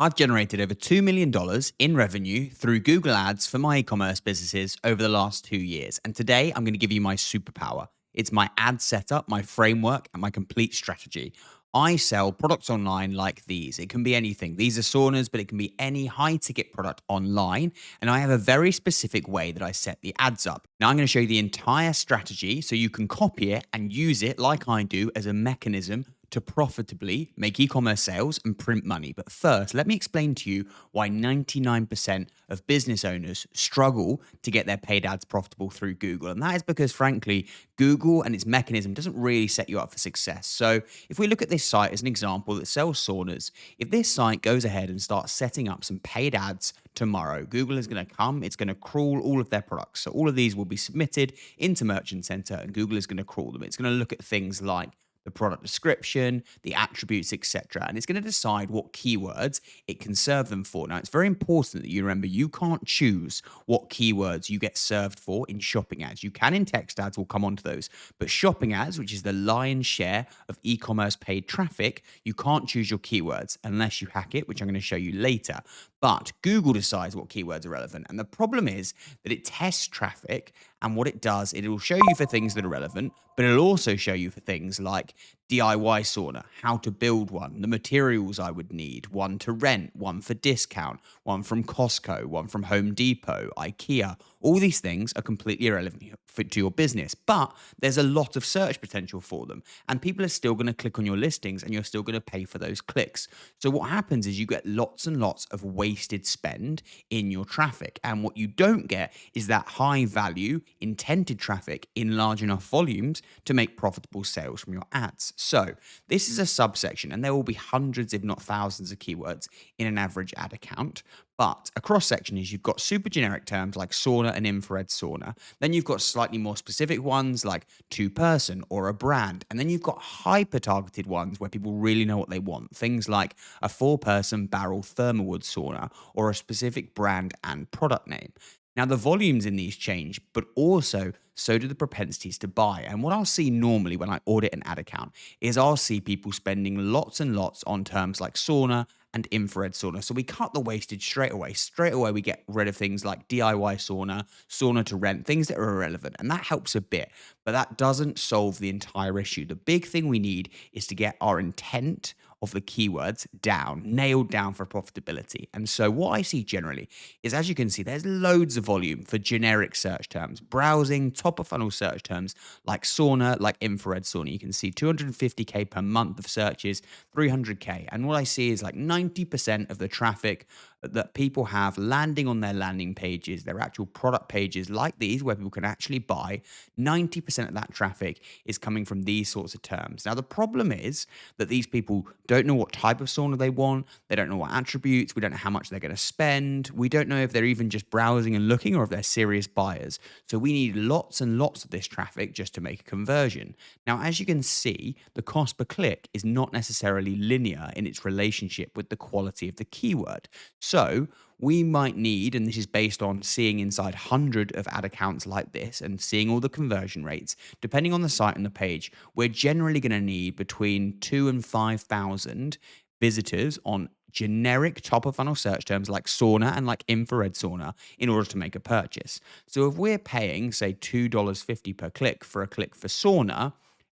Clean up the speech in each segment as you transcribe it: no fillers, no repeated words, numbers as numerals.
I've generated over $2 million dollars in revenue through Google Ads for my e-commerce businesses over the last 2 years. And today I'm going to give you my superpower. It's my ad setup, my framework, and my complete strategy. I sell products online like these. It can be anything. These are saunas, but it can be any high ticket product online. And I have a very specific way that I set the ads up. Now I'm going to show you the entire strategy so you can copy it and use it like I do as a mechanism to profitably make e-commerce sales and print money. But first, let me explain to you why 99% of business owners struggle to get their paid ads profitable through Google. And that is because, frankly, Google and its mechanism doesn't really set you up for success. So if we look at this site as an example that sells saunas, if this site goes ahead and starts setting up some paid ads tomorrow, Google is going to come, it's going to crawl all of their products. So all of these will be submitted into Merchant Center and Google is going to crawl them. It's going to look at things like the product description, the attributes, etc. And it's going to decide what keywords it can serve them for. Now, it's very important that you remember you can't choose what keywords you get served for in shopping ads. You can in text ads, we'll come on to those. But shopping ads, which is the lion's share of e-commerce paid traffic, you can't choose your keywords unless you hack it, which I'm going to show you later. But Google decides what keywords are relevant. And the problem is that it tests traffic, and what it does, it will show you for things that are relevant, but it'll also show you for things like DIY sauna, how to build one, the materials I would need, one to rent, one for discount, one from Costco, one from Home Depot, IKEA. All these things are completely irrelevant to your business, but there's a lot of search potential for them. And people are still going to click on your listings and you're still going to pay for those clicks. So what happens is you get lots and lots of wasted spend in your traffic. And what you don't get is that high value intended traffic in large enough volumes to make profitable sales from your ads. So this is a subsection and there will be hundreds, if not thousands of keywords in an average ad account. But a cross section is you've got super generic terms like sauna and infrared sauna. Then you've got slightly more specific ones like two person or a brand. And then you've got hyper targeted ones where people really know what they want. Things like a 4-person barrel thermalwood sauna or a specific brand and product name. Now, the volumes in these change, but also so do the propensities to buy. And what I'll see normally when I audit an ad account is I'll see people spending lots and lots on terms like sauna and infrared sauna. So we cut the wastage straight away. Straight away, we get rid of things like DIY sauna, sauna to rent, things that are irrelevant. And that helps a bit, but that doesn't solve the entire issue. The big thing we need is to get our intent of the keywords down, nailed down for profitability. And so what I see generally is, as you can see, there's loads of volume for generic search terms, browsing, top of funnel search terms like sauna, like infrared sauna. You can see 250K per month of searches, 300K. And what I see is like 90% of the traffic that people have landing on their landing pages, their actual product pages like these, where people can actually buy, 90% of that traffic is coming from these sorts of terms. Now, the problem is that these people don't know what type of sauna they want. They don't know what attributes. We don't know how much they're going to spend. We don't know if they're even just browsing and looking or if they're serious buyers. So we need lots and lots of this traffic just to make a conversion. Now, as you can see, the cost per click is not necessarily linear in its relationship with the quality of the keyword. So we might need, and this is based on seeing inside 100 of ad accounts like this and seeing all the conversion rates, depending on the site and the page, we're generally going to need between 2 and 5,000 visitors on generic top of funnel search terms like sauna and like infrared sauna in order to make a purchase. So if we're paying, say, $2.50 per click for a click for sauna,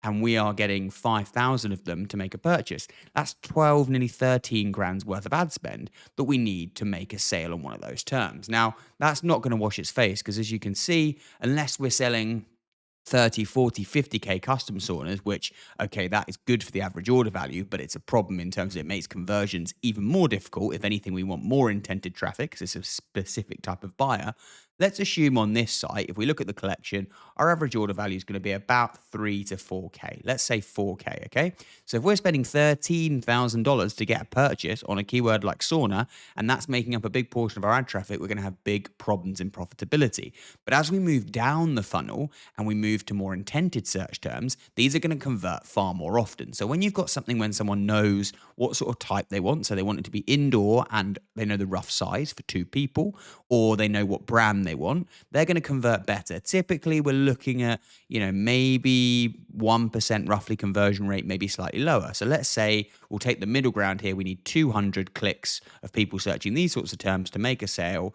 and we are getting 5,000 of them to make a purchase, that's 12, nearly 13 grand's worth of ad spend that we need to make a sale on one of those terms. Now, that's not going to wash its face because, as you can see, unless we're selling 30, 40, 50K custom saunas, which, okay, that is good for the average order value, but it's a problem in terms of it makes conversions even more difficult. If anything, we want more intended traffic because it's a specific type of buyer. Let's assume on this site, if we look at the collection, our average order value is going to be about 3 to 4K. Let's say 4K, okay? So if we're spending $13,000 to get a purchase on a keyword like sauna, and that's making up a big portion of our ad traffic, we're going to have big problems in profitability. But as we move down the funnel and we move to more intended search terms, these are going to convert far more often. So when you've got something when someone knows what sort of type they want, so they want it to be indoor and they know the rough size for 2 people, or they know what brand brand they want, they're going to convert better. Typically, we're looking at, maybe 1% roughly conversion rate, maybe slightly lower. So let's say we'll take the middle ground here. We need 200 clicks of people searching these sorts of terms to make a sale.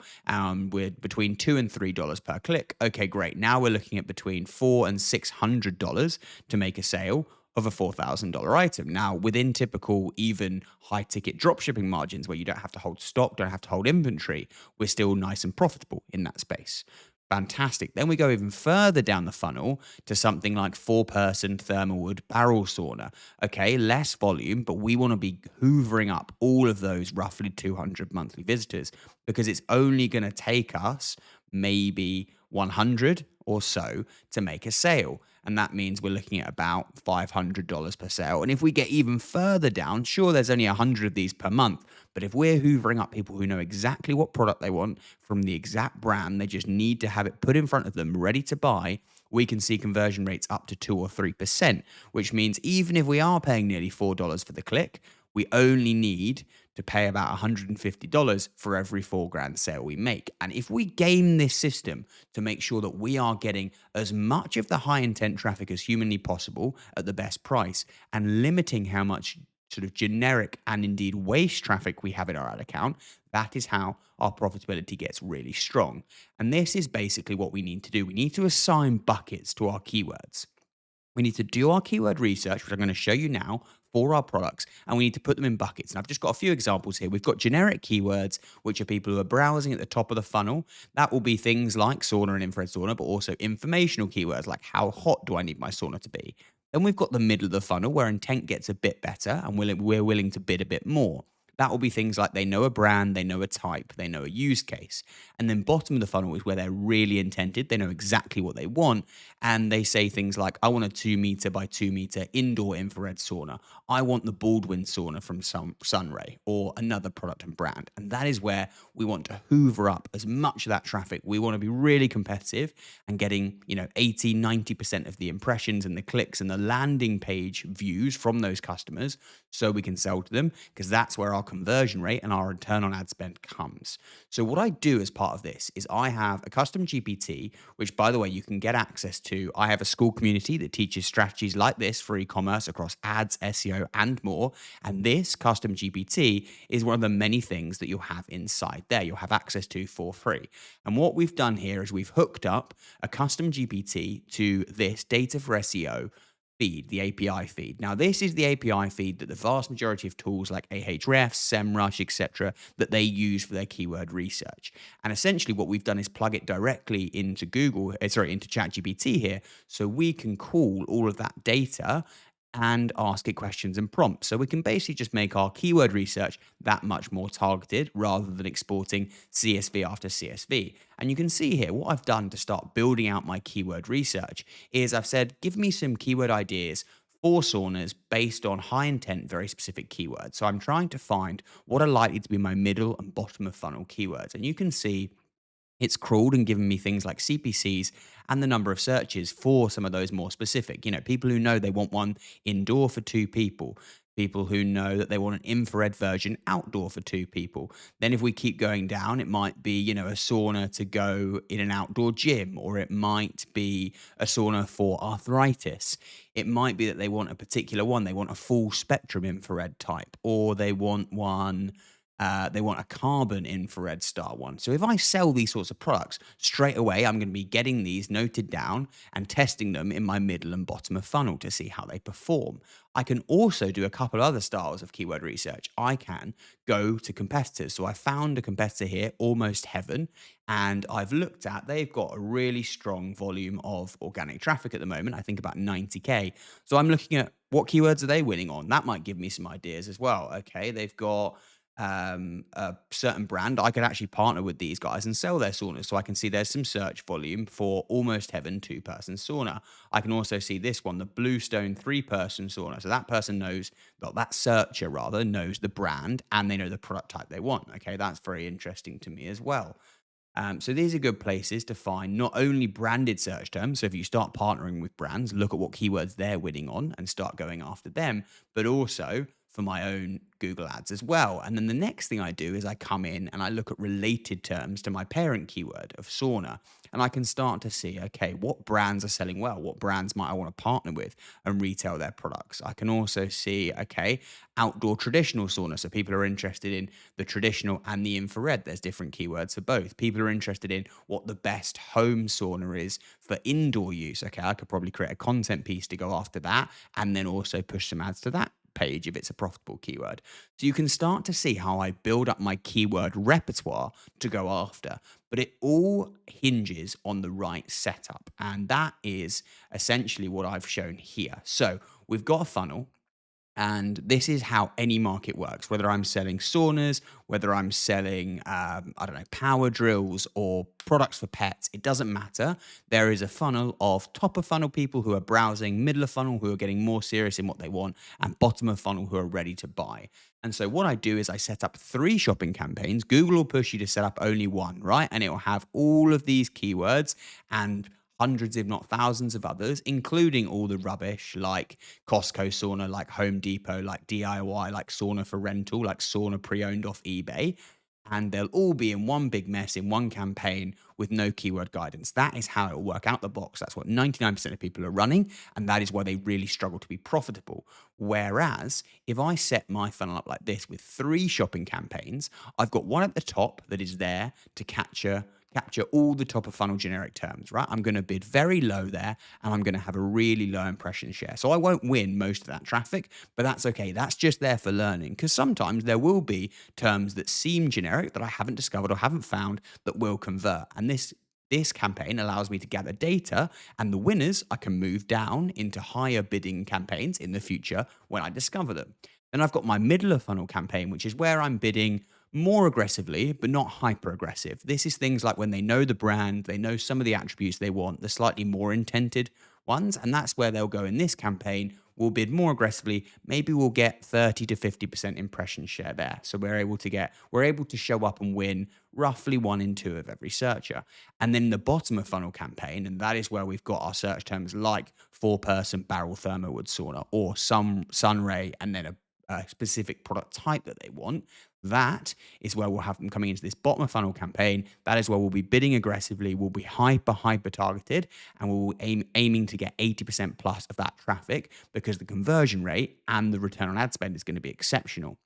With between $2 and $3 per click. Okay, great. Now we're looking at between $400 and $600 to make a sale of a $4,000 item. Now, within typical, even high ticket dropshipping margins where you don't have to hold stock, don't have to hold inventory, we're still nice and profitable in that space. Fantastic. Then we go even further down the funnel to something like 4-person thermal wood barrel sauna. Okay, less volume, but we want to be hoovering up all of those roughly 200 monthly visitors because it's only going to take us maybe 100 or so to make a sale. And that means we're looking at about $500 per sale. And if we get even further down, sure, there's only 100 of these per month. But if we're hoovering up people who know exactly what product they want from the exact brand, they just need to have it put in front of them, ready to buy, we can see conversion rates up to 2 or 3%, which means even if we are paying nearly $4 for the click, we only need to pay about $150 for every 4 grand sale we make. And if we game this system to make sure that we are getting as much of the high intent traffic as humanly possible at the best price and limiting how much sort of generic and indeed waste traffic we have in our ad account, that is how our profitability gets really strong. And this is basically what we need to do. We need to assign buckets to our keywords. We need to do our keyword research, which I'm going to show you now for our products, and we need to put them in buckets. And I've just got a few examples here. We've got generic keywords, which are people who are browsing at the top of the funnel. That will be things like sauna and infrared sauna, but also informational keywords like how hot do I need my sauna to be? Then we've got the middle of the funnel where intent gets a bit better and we're willing to bid a bit more. That will be things like they know a brand, they know a type, they know a use case. And then bottom of the funnel is where they're really intended. They know exactly what they want. And they say things like, I want a 2 meter by 2 meter indoor infrared sauna. I want the Baldwin sauna from Sunray or another product and brand. And that is where we want to hoover up as much of that traffic. We want to be really competitive and getting, 80, 90% of the impressions and the clicks and the landing page views from those customers so we can sell to them, because that's where our conversion rate and our return on ad spend comes. So what I do as part of this is I have a custom GPT, which, by the way, you can get access to. I have a school community that teaches strategies like this for e-commerce across ads, SEO, and more. And this custom GPT is one of the many things that you'll have inside there. You'll have access to for free. And what we've done here is we've hooked up a custom GPT to this data for SEO feed, the API feed. Now, this is the API feed that the vast majority of tools like Ahrefs, SEMrush, etc., that they use for their keyword research. And essentially, what we've done is plug it directly into into ChatGPT here, so we can call all of that data and ask it questions and prompts. So we can basically just make our keyword research that much more targeted rather than exporting CSV after CSV. And you can see here what I've done to start building out my keyword research is I've said, give me some keyword ideas for saunas based on high intent, very specific keywords. So I'm trying to find what are likely to be my middle and bottom of funnel keywords. And you can see it's crawled and given me things like CPCs and the number of searches for some of those more specific. People who know they want one indoor for 2 people, people who know that they want an infrared version outdoor for 2 people. Then if we keep going down, it might be, a sauna to go in an outdoor gym, or it might be a sauna for arthritis. It might be that they want a particular one. They want a full spectrum infrared type, or they want one. They want a carbon infrared star one. So if I sell these sorts of products, straight away, I'm going to be getting these noted down and testing them in my middle and bottom of funnel to see how they perform. I can also do a couple other styles of keyword research. I can go to competitors. So I found a competitor here, Almost Heaven, and I've looked at, they've got a really strong volume of organic traffic at the moment. I think about 90K. So I'm looking at what keywords are they winning on? That might give me some ideas as well. Okay, they've got a certain brand. I could actually partner with these guys and sell their saunas. So I can see there's some search volume for Almost Heaven 2-person sauna. I can also see this one, the Bluestone 3-person sauna. So that person knows, well, that searcher rather knows the brand and they know the product type they want. Okay, that's very interesting to me as well. So these are good places to find not only branded search terms. So if you start partnering with brands, look at what keywords they're winning on and start going after them, but also for my own Google ads as well. And then the next thing I do is I come in and I look at related terms to my parent keyword of sauna. And I can start to see, okay, what brands are selling well? What brands might I want to partner with and retail their products? I can also see, okay, outdoor traditional sauna. So people are interested in the traditional and the infrared. There's different keywords for both. People are interested in what the best home sauna is for indoor use. Okay, I could probably create a content piece to go after that and then also push some ads to that page if it's a profitable keyword. So you can start to see how I build up my keyword repertoire to go after, but it all hinges on the right setup. And that is essentially what I've shown here. So we've got a funnel. And this is how any market works, whether I'm selling saunas, whether I'm selling, I don't know, power drills or products for pets, it doesn't matter. There is a funnel of top of funnel people who are browsing, middle of funnel who are getting more serious in what they want, and bottom of funnel who are ready to buy. And so what I do is I set up 3 shopping campaigns. Google will push you to set up only one, right? And it will have all of these keywords and hundreds, if not thousands of others, including all the rubbish like Costco sauna, like Home Depot, like DIY, like sauna for rental, like sauna pre-owned off eBay. And they'll all be in one big mess in one campaign with no keyword guidance. That is how it will work out the box. That's what 99% of people are running. And that is why they really struggle to be profitable. Whereas if I set my funnel up like this with 3 shopping campaigns, I've got one at the top that is there to capture all the top of funnel generic terms, right? I'm going to bid very low there and I'm going to have a really low impression share. So I won't win most of that traffic, but that's okay. That's just there for learning because sometimes there will be terms that seem generic that I haven't discovered or haven't found that will convert. And this campaign allows me to gather data and the winners I can move down into higher bidding campaigns in the future when I discover them. Then I've got my middle of funnel campaign, which is where I'm bidding more aggressively, but not hyper aggressive. This is things like when they know the brand, they know some of the attributes they want, the slightly more intended ones. And that's where they'll go in this campaign. We'll bid more aggressively. Maybe we'll get 30 to 50% impression share there. So we're able to show up and win roughly 1 in 2 of every searcher. And then the bottom of funnel campaign, and that is where we've got our search terms like 4-person barrel thermowood sauna or some sunray and then a specific product type that they want. That is where we'll have them coming into this bottom of funnel campaign. That is where we'll be bidding aggressively. We'll be hyper targeted and we'll aiming to get 80% plus of that traffic because the conversion rate and the return on ad spend is going to be exceptional.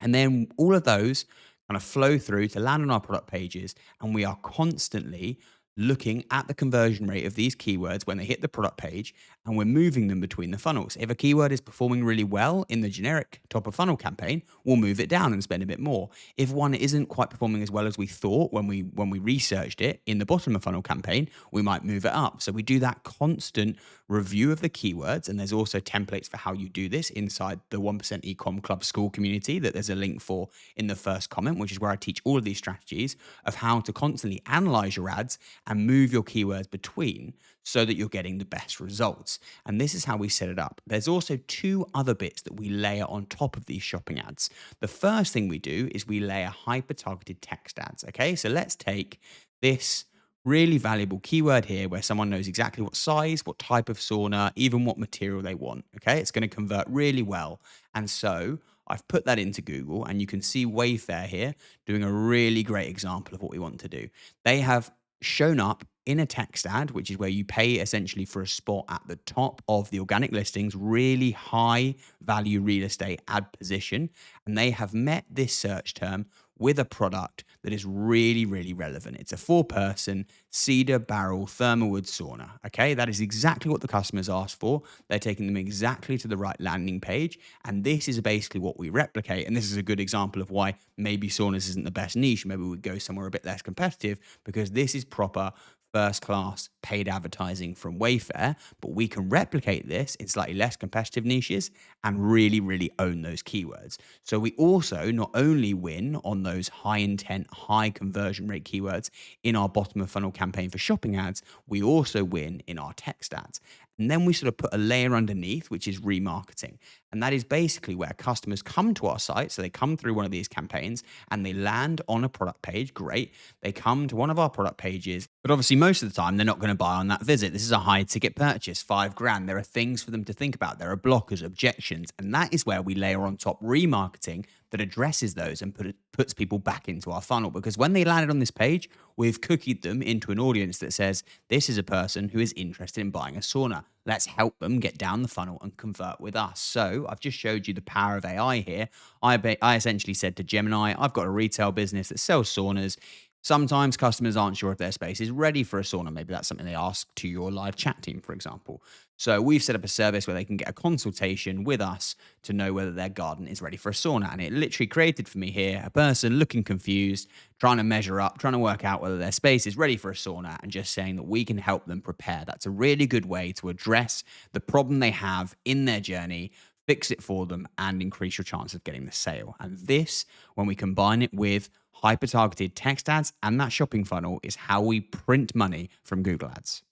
And then all of those kind of flow through to land on our product pages. And we are constantly looking at the conversion rate of these keywords when they hit the product page and we're moving them between the funnels. If a keyword is performing really well in the generic top of funnel campaign, we'll move it down and spend a bit more. If one isn't quite performing as well as we thought when we researched it in the bottom of funnel campaign, we might move it up. So we do that constant review of the keywords, and there's also templates for how you do this inside the 1% Ecom Club school community that there's a link for in the first comment, which is where I teach all of these strategies of how to constantly analyze your ads and move your keywords between so that you're getting the best results. And this is how we set it up. There's also 2 other bits that we layer on top of these shopping ads. The first thing we do is we layer hyper-targeted text ads. Okay, so let's take this really valuable keyword here where someone knows exactly what size, what type of sauna, even what material they want. Okay, it's going to convert really well. And so I've put that into Google and you can see Wayfair here doing a really great example of what we want to do. They have shown up in a text ad, which is where you pay essentially for a spot at the top of the organic listings, really high value real estate ad position. And they have met this search term with a product that is really, really relevant. It's a 4-person cedar barrel thermowood sauna. Okay, that is exactly what the customers asked for. They're taking them exactly to the right landing page. And this is basically what we replicate. And this is a good example of why maybe saunas isn't the best niche. Maybe we go somewhere a bit less competitive because this is proper first class paid advertising from Wayfair, but we can replicate this in slightly less competitive niches and really, really own those keywords. So we also not only win on those high intent, high conversion rate keywords in our bottom of funnel campaign for shopping ads, we also win in our text ads. And then we sort of put a layer underneath, which is remarketing. And that is basically where customers come to our site. So they come through one of these campaigns and they land on a product page. Great. They come to one of our product pages, but obviously most of the time they're not going to buy on that visit. This is a high ticket purchase, 5 grand. There are things for them to think about. There are blockers, objections. And that is where we layer on top remarketing that addresses those and puts people back into our funnel. Because when they landed on this page, we've cookied them into an audience that says, this is a person who is interested in buying a sauna. Let's help them get down the funnel and convert with us. So I've just showed you the power of AI here. I essentially said to Gemini, I've got a retail business that sells saunas. Sometimes customers aren't sure if their space is ready for a sauna. Maybe that's something they ask to your live chat team, for example. So we've set up a service where they can get a consultation with us to know whether their garden is ready for a sauna. And it literally created for me here a person looking confused, trying to measure up, trying to work out whether their space is ready for a sauna, and just saying that we can help them prepare. That's a really good way to address the problem they have in their journey, fix it for them, and increase your chance of getting the sale. And this, when we combine it with hyper targeted text ads and that shopping funnel, is how we print money from Google Ads.